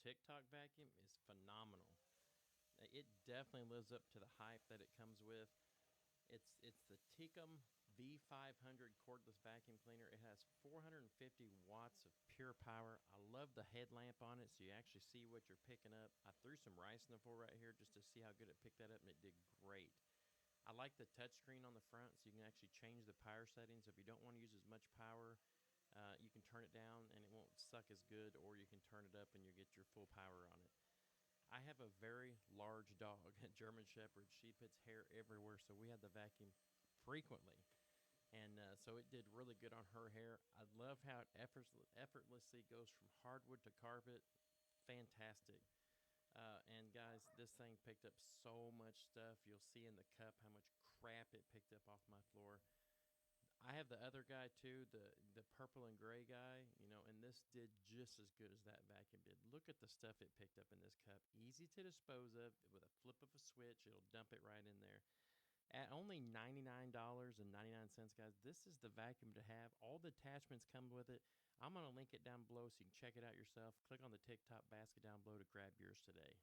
TikTok vacuum is phenomenal. It definitely lives up to the hype that it comes with. It's the Tecum V500 cordless vacuum cleaner. It has 450 watts of pure power. I love the headlamp on it, so you actually see what you're picking up. I threw some rice in the floor right here just to see how good it picked that up, and it did great. I like the touchscreen on the front, so you can actually change the power settings. If you don't want to use as much power, you can turn it down and it won't suck as good, or you can turn it up and you get your full power on it. I have a very large dog, a German Shepherd. She puts hair everywhere, so we had the vacuum frequently. And so it did really good on her hair. I love how it effortlessly goes from hardwood to carpet. Fantastic. And guys, this thing picked up so much stuff. You'll see in the cup how much crap it picked up off my floor. I have the other guy too, the purple and gray guy, and this did just as good as that vacuum did. Look at the stuff it picked up in this cup. Easy to dispose of with a flip of a switch. It'll dump it right in there. At only $99.99, guys, this is the vacuum to have. All the attachments come with it. I'm going to link it down below so you can check it out yourself. Click on the TikTok basket down below to grab yours today.